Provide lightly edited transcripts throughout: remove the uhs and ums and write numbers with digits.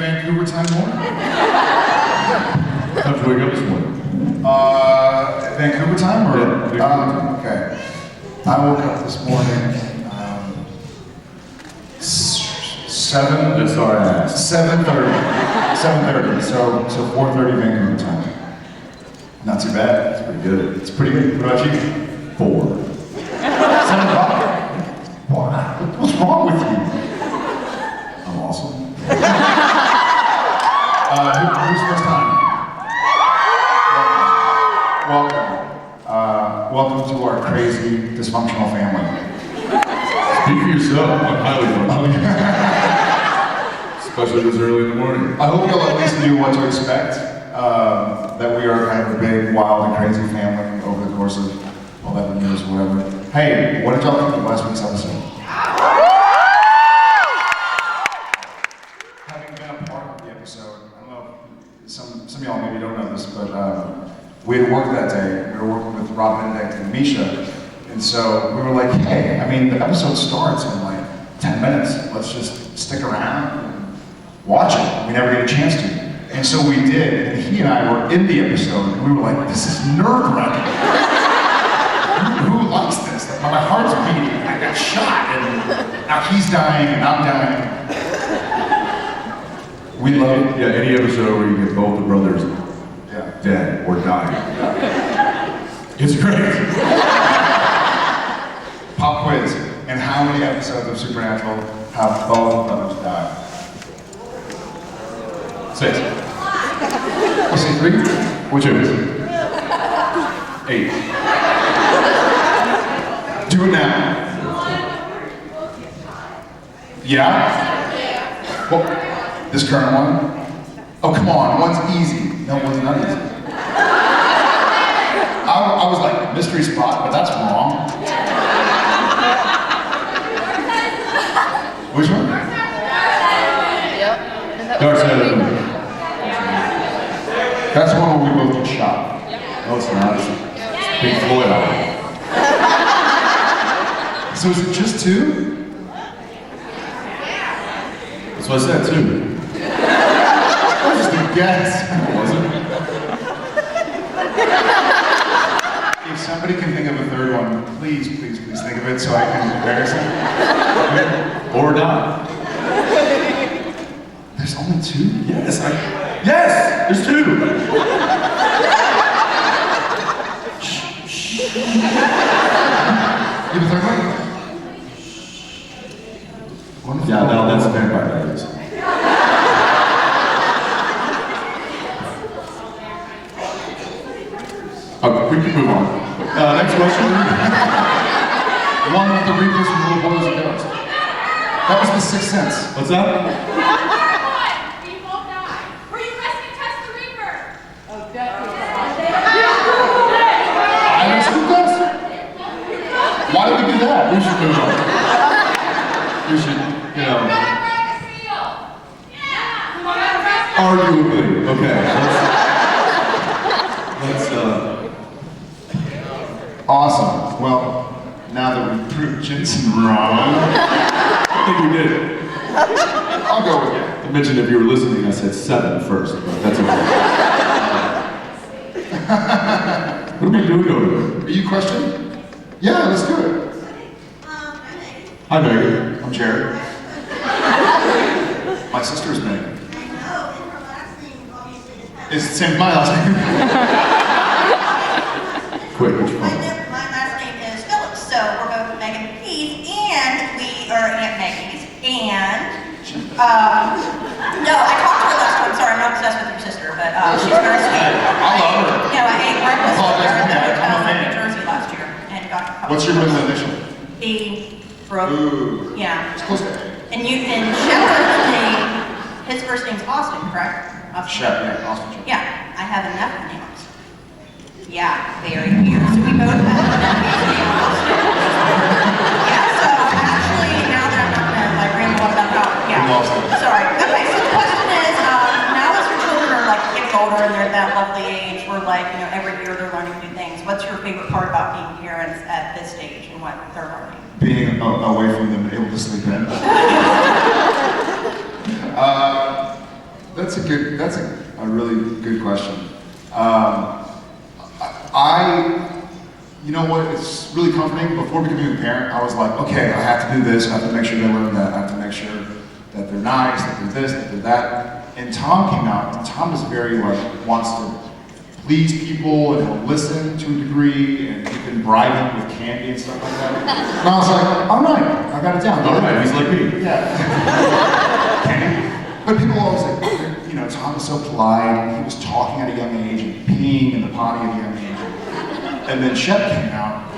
Vancouver time morning. How'd you wake up this morning? Vancouver time or? Yeah, okay. I woke up this morning, 7:30. 7:30, so 4:30 Vancouver time. Not too bad. That's pretty good. It's pretty good. What about you? 4. 7 o'clock? What's wrong with you? I'm awesome. Who's first time? Welcome to our crazy, dysfunctional family. Speak for yourself. I'm highly functional. Especially this early in the morning. I hope you'll at least knew what to expect. That we are kind of a big, wild, and crazy family over the course of 11 years or whatever. Hey, what did y'all think of last week's episode? Having been a part of the episode, I don't know, some of y'all maybe don't know this, but we had worked that day. We were working with Rob Benedict and Misha, and so we were like, hey, I mean, the episode starts in like 10 minutes. Let's just stick around and watch it. We never get a chance to. And so we did, and he and I were in the episode, and we were like, this is nerve-wracking. Who likes this? Like, my heart's beating, I got shot, and now he's dying, and I'm dying. We love it. Yeah, any episode where you get both the brothers dead or dying. It's great. Pop quiz. And how many episodes of Supernatural have both brothers died? 6. You say 3? Which is? 8. Do it now. Yeah? Well, this current one? Oh, come on, one's easy. No, one's not easy. I was like, mystery spot, but that's wrong. Which one? Yep. Dark Side of the Moon. That's the one where we both get shot. No, it's not. It's Pink Floyd album. So is it just 2? That's what I said too. That was just a guess. Was it? If somebody can think of a third one, please think of it so I can embarrass him. Or not. There's only 2? Yes, yes! There's 2! You have a third one? Yeah, no, that's Vampire Diaries. Okay, we can move on. Next question. One with the Reapers from Little Boys and Girls. That was the Sixth Sense. What's that? We both died. Were you rescue test the Reaper? Oh, definitely. I understood that. Why did we do that? We should move on. We should, you know, arguably. Okay, let's Awesome. Well, now that we proved Jensen wrong, I think we did. I'll go with you. I mentioned if you were listening, I said 7 first, but that's okay. What are we doing over there? Are you questioning? Yeah, let's do it. Hi, Megan. I'm Jared. My sister is Megan. It's the same as my last name. Quick, what's your phone? My last name is Phillips, so we're both Megan and Keith, and we are Aunt Maggie's. And no, I talked to her last time. Sorry, I'm not obsessed with your sister, but she's very sweet. I love her. You know, I ate breakfast with her at the I'm a hotel in fan. New Jersey last year, and got. What's your middle initial? B. Brooke. Ooh. Yeah. It's close to A. And Shepard's name. His first name's Austin, correct? Shep, yeah, Austin Shep. Yeah, I have a nephew named Austin. Yeah, very weird. So we both have a nephew named Austin. Yeah, so actually, now that I'm not gonna like ramble on about how, yeah. We lost it. Sorry. Okay, so the question is, now as your children are like getting older and they're at that lovely age where like, you know, every year they're learning new things, what's your favorite part about being parents at this stage and what they're learning? Being away from them, able to sleep in. That's a really good question. You know what, it's really comforting. Before becoming a parent, I was like, okay, I have to do this, I have to make sure they learn that, I have to make sure that they're nice, that they're this, that they're that. And Tom came out, and Tom is very wants to please people and he'll listen to a degree, and he's been bribing with candy and stuff like that. And I was like, all right, I got it down. All right, he's like me. Yeah. Candy. But people always like, you know, Tom is so polite, he was talking at a young age and peeing in the potty at a young age. And then Shep came out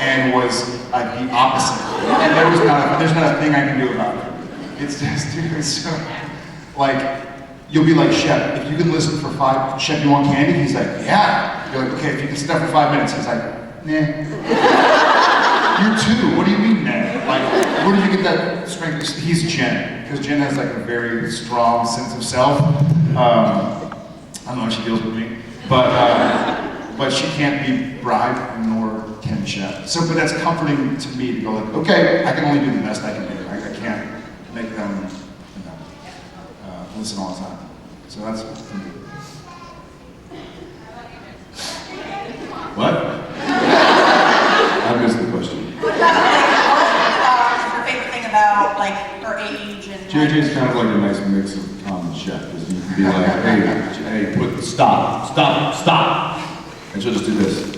and was like the opposite. And there's not a thing I can do about it. It's just, dude, it's so, like, you'll be like, Shep, if you can listen for Shep, you want candy? He's like, yeah. You're like, okay, if you can sit there for 5 minutes. He's like, nah. You're 2, what do you mean, nah? Like, where did you get that strength? He's Jen, because Jen has like a very strong sense of self. I don't know how she deals with me, but she can't be bribed, nor can Shep. So, but that's comforting to me to go like, okay, I can only do the best I can do. I can't make them, you know, listen all the time. So that's for me. What? I missed the question. What is your favorite thing about like her age and? JJ's kind of like a nice mix of Tom and Shep, because you can be like, hey, stop. And she'll just do this.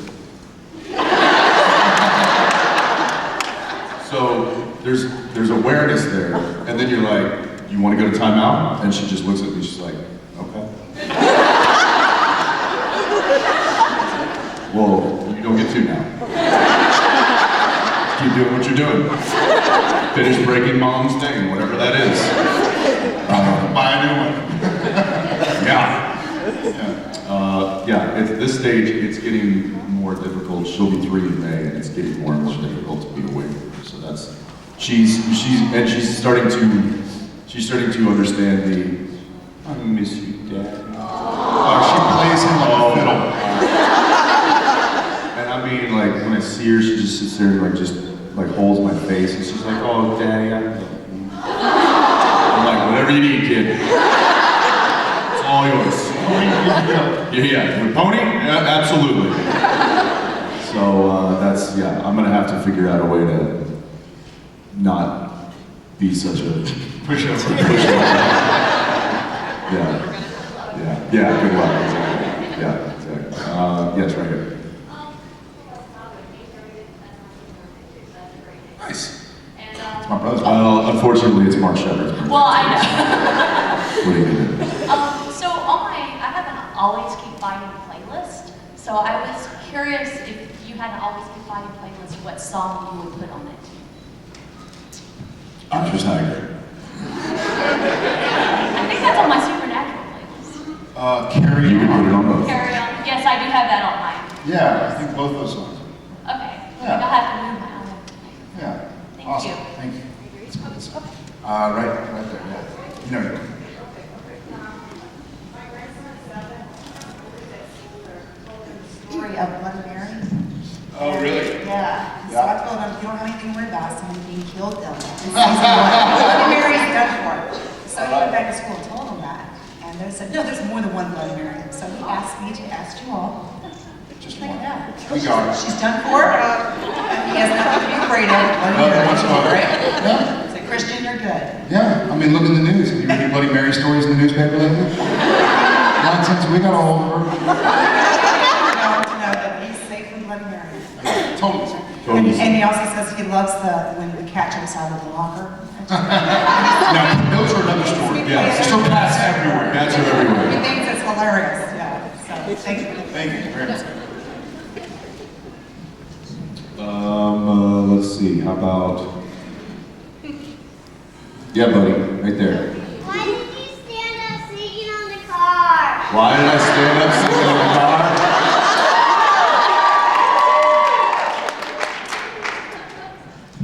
So there's awareness there, and then you're like, you want to go to timeout? And she just looks at me, she's like, okay. Well, you don't get to now. Keep doing what you're doing. Finish breaking mom's thing, whatever that is. Buy a new one. Yeah, at this stage, it's getting more difficult. She'll be 3 in May, and it's getting more and more difficult to be away from her. So that's, she's starting to understand the, I miss you, Dad. She plays him like a fiddle. And I mean, like, when I see her, she just sits there and just holds my face, and she's like, oh, Daddy, I love you. I'm like, whatever you need, kid. It's all yours. Yeah, your pony? Yeah, absolutely. So that's, I'm gonna have to figure out a way to not be such a Pushover. Yeah, good luck, exactly. Yeah, exactly. Yes, right here. Nice. It's my brother's. Well, unfortunately, it's Mark Shepard's birthday. Well, I know. What are you gonna do? So on I have an Always Keep Fighting playlist. So I was curious if you had an Always Keep Fighting playlist, what song you would put on it. Future Tiger. I think that's on my Supernatural playlist. Carry You can put it On. on both. Carry On. Yes, I do have that on mine. Yeah, I think both those songs. Okay. I think Yeah. I'll have to move my own. Yeah. Thank Awesome. you. Thank you. Let's put this up. Right there, yeah. You know it. Story of Bloody Mary. Oh, really? Yeah. So Yeah. I told them, you don't have anything to worry about, someone being killed them. Bloody Mary's done for. So he went back to school and told them that. And they said, no, there's more than one Bloody Mary. So he asked me to ask you all. Just Check one. it out. We got it. She's done for. He has nothing to be afraid of. Bloody Nothing Mary. whatsoever. Right? Yeah. So Christian, you're good. Yeah, I mean, look in the news. Have you read any Bloody Mary stories in the newspaper lately? Nonsense, we got a hold of her. To know that he's safe from Bloody Mary. Totally. And he also says he loves when the cat jumps out of the locker. Now, those are another story. Yeah. There's still cats everywhere. Cats are He everywhere. thinks it's hilarious, yeah. So, thank you. Thank you very much. Let's see, how about... Yeah, buddy, right there. Why did you stand up singing on the car? Why did I stand up sitting in the car?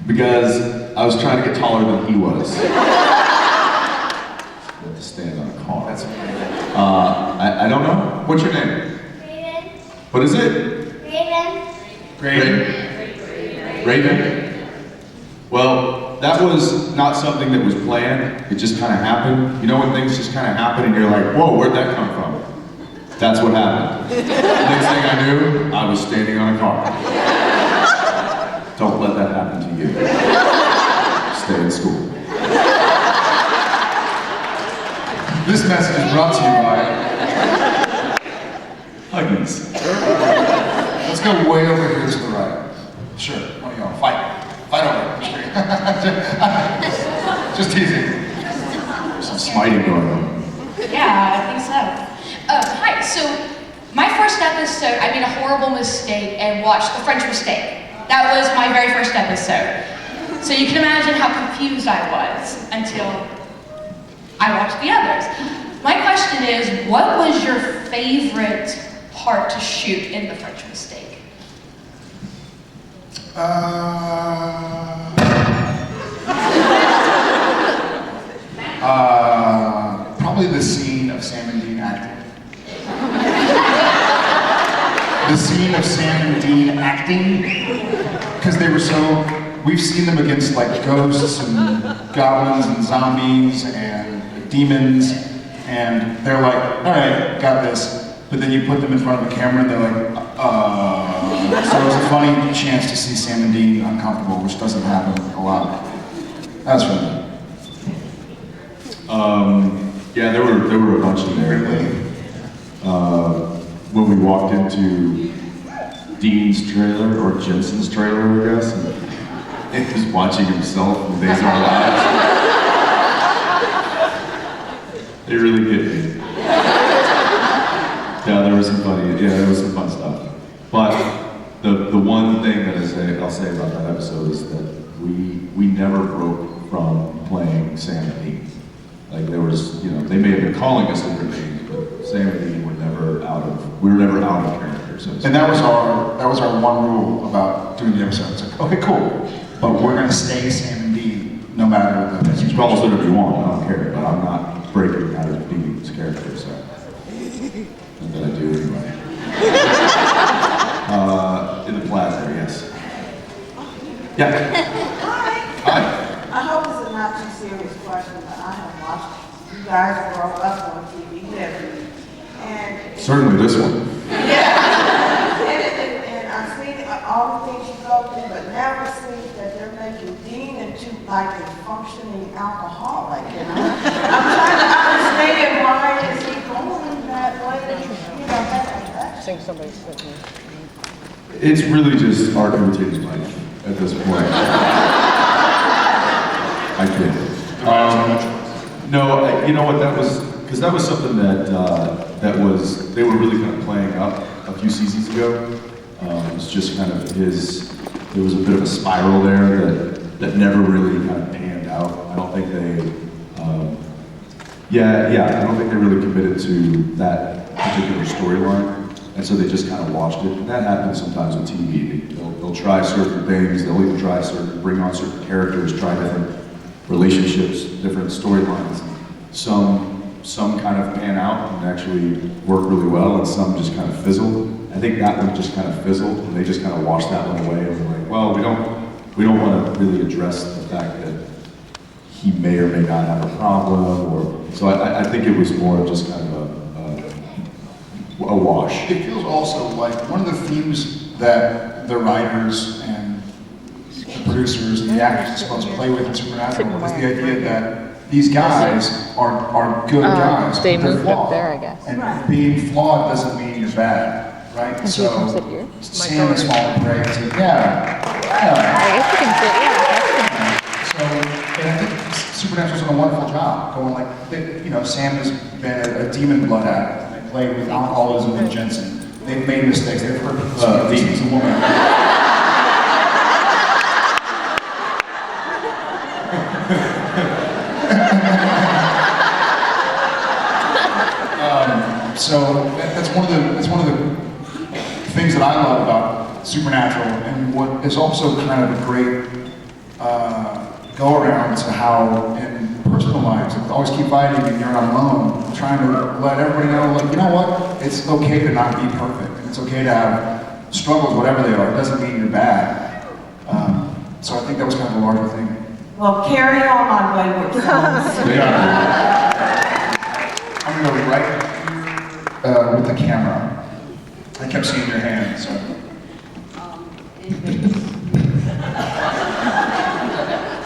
Because I was trying to get taller than he was. I had to stand on a car. That's amazing. I don't know. What's your name? Raven. What is it? Raven. Great. Raven? Well, that was not something that was planned. It just kind of happened. You know when things just kind of happen and you're like, whoa, where'd that come from? That's what happened. Next thing I knew, I was standing on a car. Don't let that happen to you. Stay in school. This message is brought to you by... Huggies. Let's go way over here to the right. Sure, one of y'all, fight. Fight over here. Just teasing. There's some smiting going on. Yeah, I think so. Hi, so my first episode, I made a horrible mistake and watched The French Mistake. That was my very first episode. So you can imagine how confused I was until I watched the others. My question is, what was your favorite part to shoot in The French Mistake? Probably the scene of Sam and Dean acting. The scene of Sam and Dean acting, because they were so, we've seen them against like ghosts and goblins and zombies and demons, and they're like, all right, got this, but then you put them in front of a camera and they're like, so it was a funny chance to see Sam and Dean uncomfortable, which doesn't happen a lot. That's funny. Yeah, there were a bunch in there. When we walked into Dean's trailer, or Jensen's trailer, I guess, and he was watching himself in Days of Our Lives. They really get me. Yeah, there was some fun stuff. But the one thing that I'll say about that episode is that we never broke from playing Sam and Dean. Like there was, they may have been calling us different names, but Sam and Dean were never out of character. So And that was our one rule about doing the episode. It's like, okay, cool, but we're gonna stay Sam and Dean no matter the. you can call us whatever you want, I don't care, but I'm not breaking out of Dean's character, so. And that I do anyway. In the plaza, yes. Yeah. Hi. I hope it's a not too serious question, but I have watched you guys grow up on TV heavily. And Certainly this one. yeah, and I've seen all the things you go through, but now it seems that they're making Dean into like a functioning alcoholic. And I'm trying to understand why is he going that way? I think somebody's sitting. It's really just our imitating life at this point. I kid. No, you know what, that was something that they were really kind of playing up a few seasons ago. It was just kind of there was a bit of a spiral there that never really kind of panned out. I don't think they, I don't think they really committed to that particular storyline. And so they just kind of watched it. And that happens sometimes with TV. They'll try certain things, they'll even bring on certain characters, try different relationships, different storylines. Some kind of pan out and actually work really well, and some just kind of fizzle. I think that one just kind of fizzled, and they just kind of washed that one away. And were like, well, we don't want to really address the fact that he may or may not have a problem, or so I think it was more of just kind of a wash. It feels also like one of the themes that the writers and the producers and the actors are supposed to play with in Supernatural is the idea that these guys are good guys, They but they're moved up flawed. there, I guess. And being flawed doesn't mean you're bad, right? And so you can sit here? Sam is falling prey to, I guess you can sit, So, and I think Supernatural's done a wonderful job going like, Sam has been a demon blood addict. They play with alcoholism and Jensen. They've made mistakes. They've hurt demons and women. So that's one of the things that I love about Supernatural, and what is also kind of a great go around to how in personal lives, like, always keep fighting and you're not alone, trying to let everybody know, like, you know what, it's okay to not be perfect, and it's okay to have struggles, whatever they are. It doesn't mean you're bad. So I think that was kind of a larger thing. Well, carry on my wayward sons. I'm gonna go right here with the camera. I kept seeing your hand, so.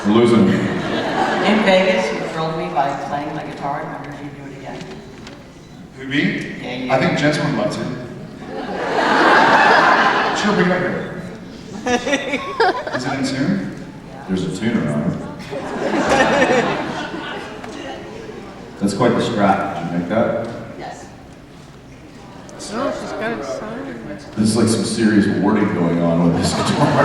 We're losing. In Vegas, you thrilled me by playing my guitar, and I heard you do it again. Who, me? Yeah, you. I think Jensen would love to. Sure, bring it up here. Is it in tune? There's a tuner on it. That's quite the strap. Did you make that? Yes. Oh, she's got a sign. There's like some serious wording going on with this guitar.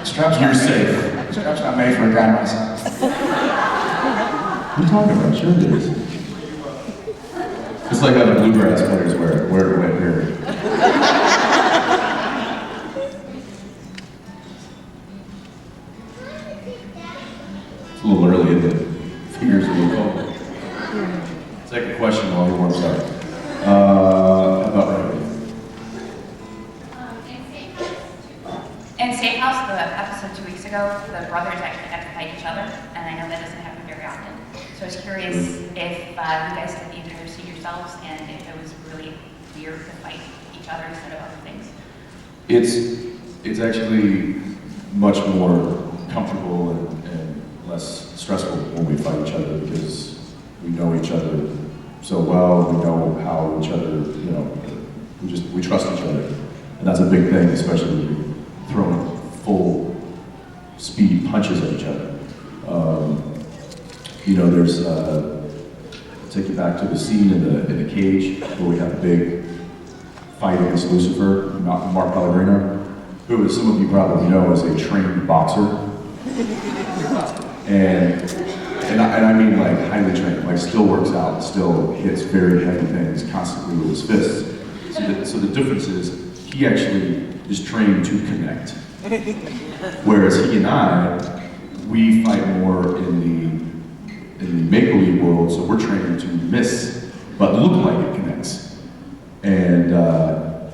Strap's You're not safe. made. Strap's not made for a guy my size. What are you talking about? Sure it is. It's like how the bluegrass players wear it right here. It's a little early, isn't it? Fingers a little cold. Second question while he warms up. How about right here? In Safe House, the episode 2 weeks ago, the brothers actually had to fight each other, and I know that doesn't happen very often. So I was curious if you guys could either see yourselves and if it was really weird to fight each other instead of other things. It's actually much more comfortable and less stressful when we fight each other because we know each other so well. We know how each other, we trust each other, and that's a big thing, especially when you're throwing full speed punches at each other. There's I'll take you back to the scene in the cage where we have a big fight against Lucifer, Mark Pellegrino, who, as some of you probably know, is a trained boxer. And I mean like highly trained, like still works out, still hits very heavy things constantly with his fists. So the difference is he actually is trained to connect. Whereas he and I, we fight more in the make-believe world, so we're trained to miss, but look like it connects. And I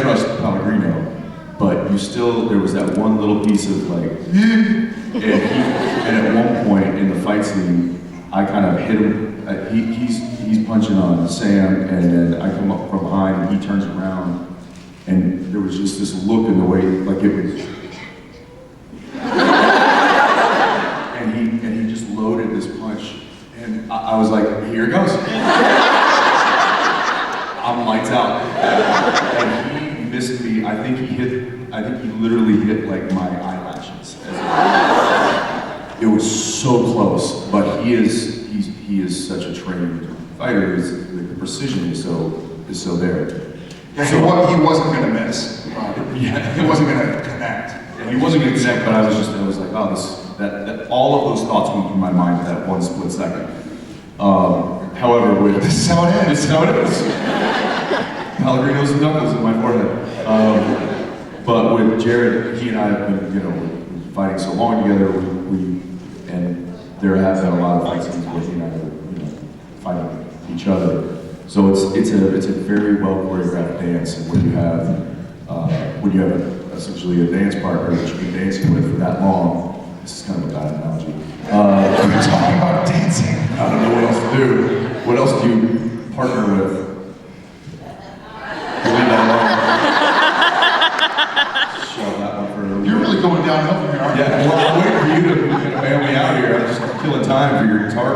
trust Pellegrino, but there was that one little piece of like, and at one point in the fight scene, I kind of hit him. He's punching on Sam, and then I come up from behind, and he turns around, and there was just this look in the way, like it was. And he just loaded this punch, and I was like, here it goes. I'm lights out. And he missed me. I think he literally hit like my eyelashes. It was so close, but he is such a trained fighter. The precision is so there. Yeah, so he wasn't gonna miss. Yeah, he wasn't gonna connect. Yeah, he wasn't gonna connect, but I was like, oh, that all of those thoughts went through my mind at that one split second. However, this is how it is. This is how it is. Pellegrino's and knuckles in my forehead. But with Jared, he and I have been, fighting so long together. And there have been a lot of fight scenes where he and I are, fighting each other. So it's a very well choreographed dance, and when you have essentially a dance partner that you've been dancing with for that long, this is kind of a bad analogy. We're talking about dancing. I don't know what else to do. What else do you partner with? Leave that alone. Shove that one for a little. You're really going downhill from here, aren't you? Yeah, well, I'm waiting for you to bail me out here. I'm just killing time for your guitar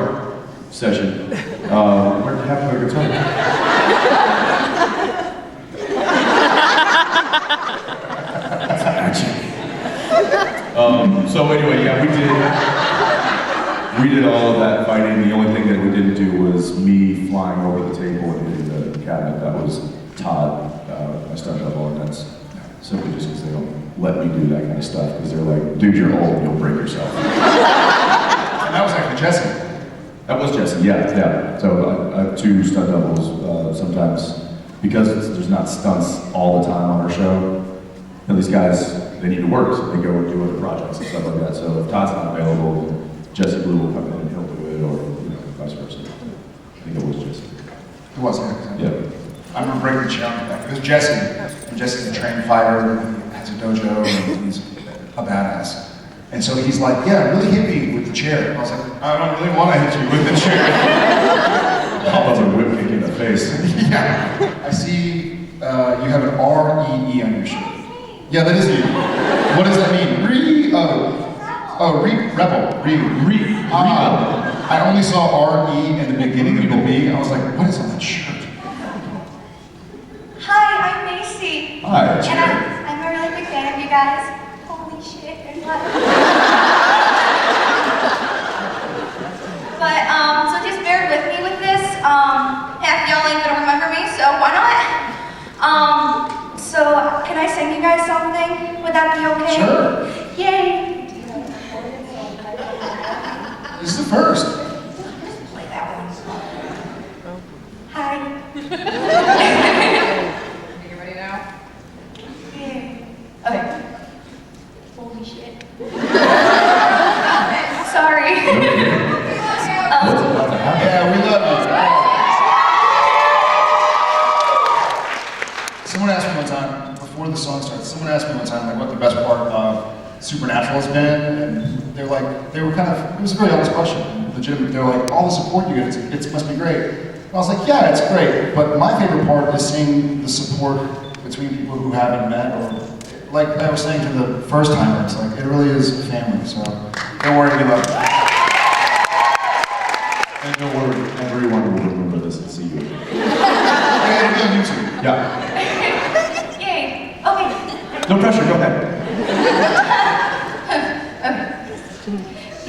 session. Where did you have my guitar? So anyway, yeah, we did all of that fighting. The only thing that we didn't do was me flying over the table and hitting the cabinet. That was Todd, my stunt double, and that's simply just because they don't let me do that kind of stuff, because they're like, dude, you're old, you'll break yourself. And that was actually Jensen. That was Jensen, yeah. So I have two stunt doubles. Sometimes, because there's not stunts all the time on our show, and these guys, they need to work, so they go and do other projects and stuff like that. So if Todd's not available, then Jesse Blue will come in and he'll do it, or vice versa. I think it was Jesse. It was him. Yeah. I remember breaking the chair on the back. It was Jesse. And Jesse's a trained fighter. He has a dojo, and he's a badass. And so he's like, yeah, really hit me with the chair. And I was like, I don't really want to hit you with the chair. How about a whip kick in the face? Yeah. I see you have an R-E-E on your shirt. Yeah, that is you. What does that mean? Rebel. I only saw R-E in the beginning of the B. I was like, what is on that shirt? Hi, I'm Macy. Hi, And Cherry. I'm a really big fan of you guys. Holy shit, and what? But, so just bear with me with this. Half y'all ain't gonna remember me, so why not? So can I sing you guys something? Would that be okay? Sure. Yay. This is the first. Play that one. Hi. You ready now? Yeah. Okay. Holy shit. Sorry. What's about to happen? Yeah, we love you. Someone asked me one time, before the song started, someone asked me one time, like, what the best part of Supernatural has been, and it was a very honest question, legitimate. They were like, all the support you get, it must be great. And I was like, yeah, it's great, but my favorite part is seeing the support between people who haven't met, or, like I was saying to the first timers, like, it really is family, so don't worry, we love you. And don't worry, everyone will remember this and see you. Yeah, it'll be on YouTube. Yeah. Yay. Okay. No pressure, go ahead.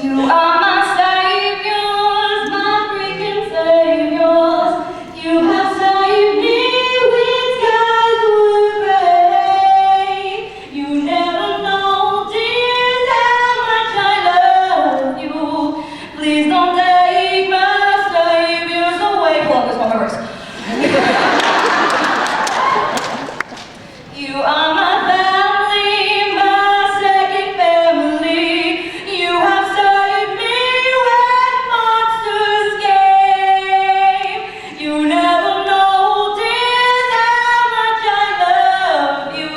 You are my saviors, my freaking saviors. You have saved me when skies were gray. You never know, dear, how much I love you. Please don't take my saviors away. Hold on, there's one more verse. You are my family, my second family. You have saved me when monsters came. You never know, dear, how much I love you.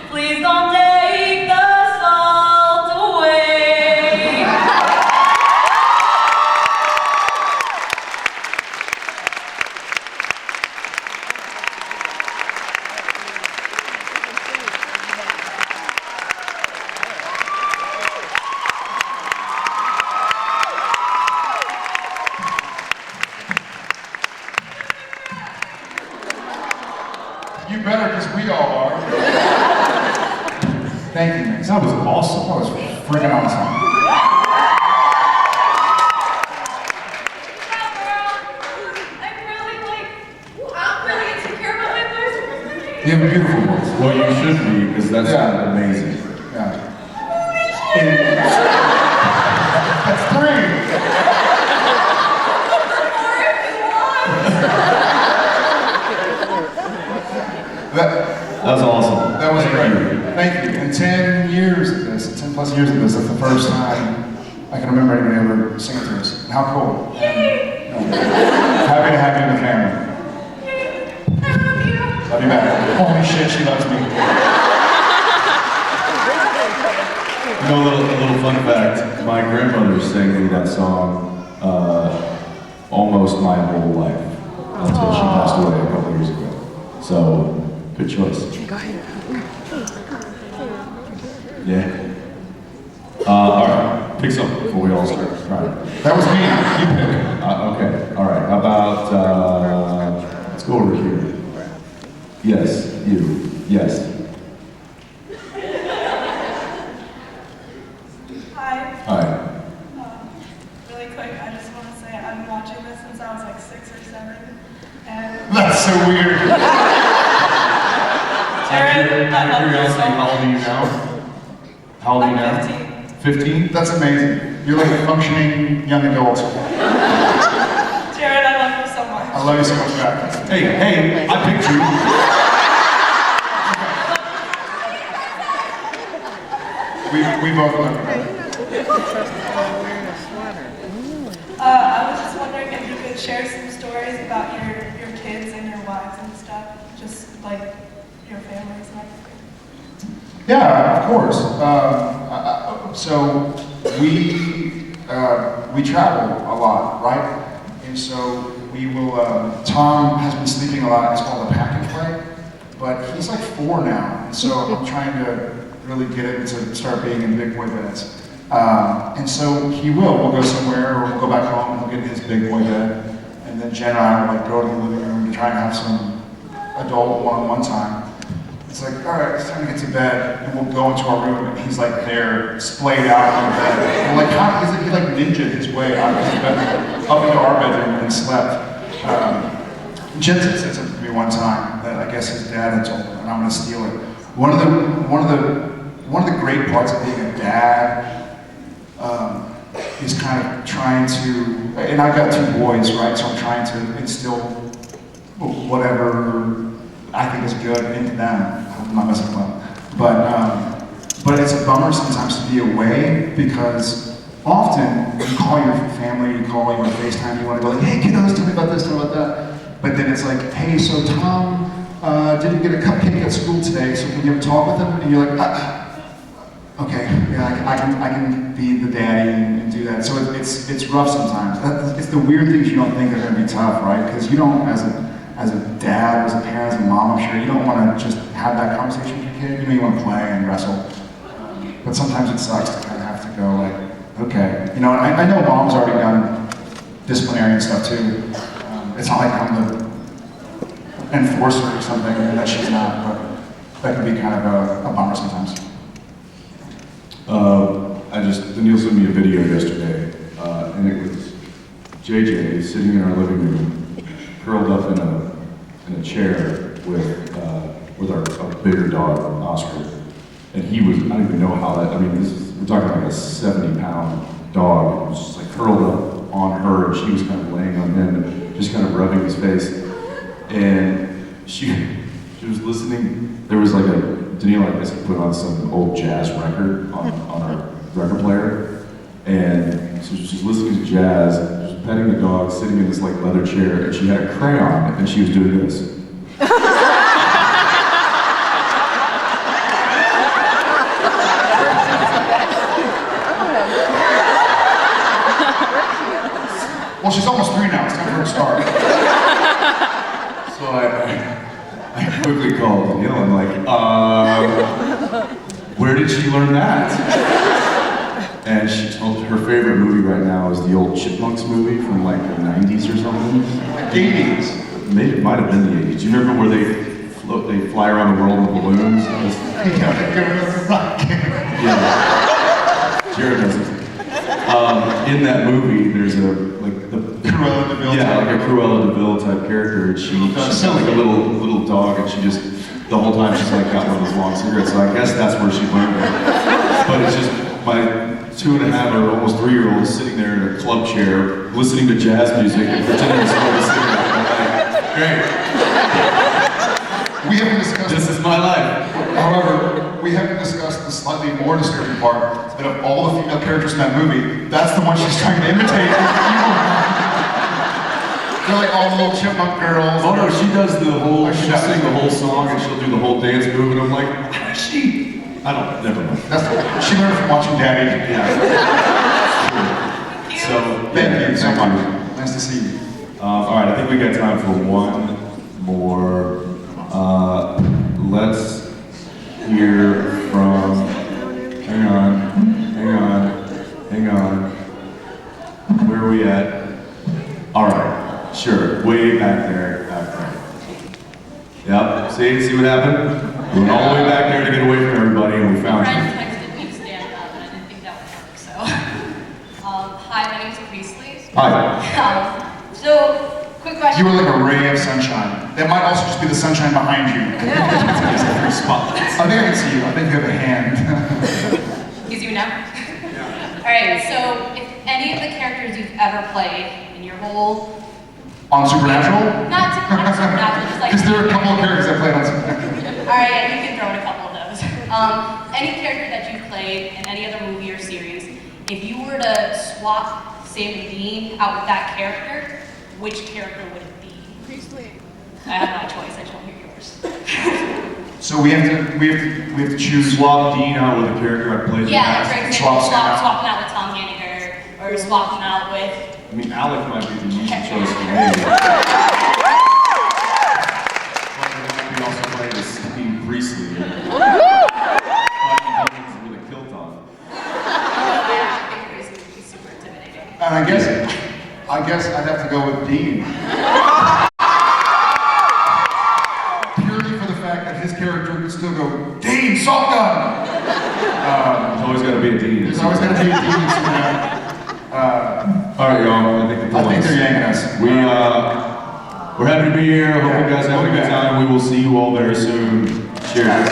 Please don't take the salt away. You better, because we all are. Thank you, Max. That was awesome. That was freaking awesome. I'm really insecure about my voice. You have a beautiful voice. Well, you should be, because that's Yeah. amazing. Yeah. That's three. That's awesome. That was great. Thank you. In 10 years of this, 10 plus years of this, that's the first time I can remember anybody ever singing to us. How cool. And, happy to have you in the family. Love you back. Holy shit, she loves me. You know, a little fun fact, my grandmother sang me that song almost my whole life until she passed away a couple years ago. So, good choice. Go ahead. Yeah. All right, pick something before we all start. All right. That was me. You pick. Okay, all right. How about, let's go over here. Yes, you. Yes. Hi. Hi. Really quick, I just want to say I've been watching this since I was like 6 or 7. And That's so weird. Jared, I love you so How old are you much. now? How old are you I'm now? 15. 15? That's amazing. You're like a functioning young adult. Jared, I love you so much. I love you so much back. Hey, I picked you. We both love you. I was just wondering if you could share some stories about your kids and your wives and stuff, just like your families and everything. Yeah, of course. So we travel a lot, right? And so we will, Tom has been sleeping a lot. It's called a pack and play, but he's like 4 now. And so I'm trying to really get him to start being in big boy beds. And so we'll go somewhere or we'll go back home and he'll get in his big boy bed. And then Jen and I will like go to the living room to try and have some adult one-on-one time. It's like, all right, it's time to get to bed, and we'll go into our room, and he's like there, splayed out on the bed. And we're like, how is it? He like ninja'd his way out of his bed, up into our bedroom and slept. Jensen said something to me one time that I guess his dad had told him, and I'm gonna steal it. One of the great parts of being a dad is kind of trying to, and I've got 2 boys, right? So I'm trying to instill whatever I think is good into them. I'm not messing with them. But it's a bummer sometimes to be away because often you call your family, you call your FaceTime, you want to go like, hey kiddos, tell me about this, tell me about that. But then it's like, hey, so Tom didn't get a cupcake at school today, so can you ever talk with him? And you're like, okay, yeah, I can be the daddy and do that. So it's rough sometimes. It's the weird things you don't think are going to be tough, right? Because you don't, as a dad, as a parent, as a mom, I'm sure you don't want to just have that conversation with your kid. You know, you want to play and wrestle. But sometimes it sucks to kind of have to go like, okay. You know, and I know mom's already done disciplinary and stuff too. It's not like I'm the enforcer or something that she's not, but that can be kind of a bummer sometimes. Daniil sent me a video yesterday, and it was JJ sitting in our living room, curled up in a chair with our bigger dog, Oscar. And he was, I don't even know how that, I mean, we're talking like a 70-pound dog. It was just like curled up on her, and she was kind of laying on him, and just kind of rubbing his face. And she was listening. There was like Daniil, I guess, put on some old jazz record on our record player. And so she's listening to jazz, just petting the dog, sitting in this like leather chair, and she had a crayon, and she was doing this. Well, she's almost 3 now. It's time for her to start. So I quickly called Daniil. I'm like, where did she learn that? And she told her favorite movie right now is the old Chipmunks movie from like the 90s or something. Like 80s. Maybe it might have been the 80s. Do you remember where they fly around the world in balloons? Yeah. Jared does it. In that movie, there's Cruella de Vil. Yeah, like a Cruella de Vil type character, and she's like a little dog, and she just the whole time she's like got one of those long cigarettes. So I guess that's where she learned it. But it's just my 2.5 or almost 3-year-old is sitting there in a club chair, listening to jazz music and pretending to smoke a cigarette. I'm like, great. We haven't discussed. This is my life. However, we haven't discussed the slightly more disturbing part that of all the female characters in that movie, that's the one she's trying to imitate. They're like all the little chipmunk girls. Oh no, she does the whole, she'll sing the whole song and she'll do the whole dance move, and I'm like, how does she? Never mind. She learned from watching Daddy. Yeah. So, thank you so much. Nice to see you. All right, I think we got time for one more. Let's hear from, hang on. Where are we at? All right, sure, way back there. Yep, see what happened? We went all the way back there to get away from everybody, and we found you. Friend texted me to stand up, and I didn't think that would work, so. Hi, my name's Priestley. Hi. So, quick question. You were like a ray of sunshine. That might also just be the sunshine behind you. It's like 3 spots. I think I can see you. I think you have a hand. You see me now? Yeah. All right, so if any of the characters you've ever played in your whole... On Supernatural? Not Supernatural, just like... Because there are a couple of characters I played on Supernatural. All right, you can throw in a couple of those. Any character that you've played in any other movie or series, if you were to swap Sam and Dean out with that character, which character would it be? Priestley. I have my choice, I just want to hear yours. So we have to choose. Swap Dean out with a character I played in the Yeah, like past. for example, Swap Sam out. swapping out with Tom Hanniger, or swapping out with. I mean, Alec might be the easy choice for me. But we also play as Steve Priestley. With a kilt on. And I guess I'd have to go with Dean. Purely for the fact that his character could still go, Dean, salt gun! There's always got to be a Dean. There's always going to be a Dean somewhere. All right, y'all. I think they're yanking us. We're happy to be here. Hope you guys have a good time. We will see you all very soon. Cheers.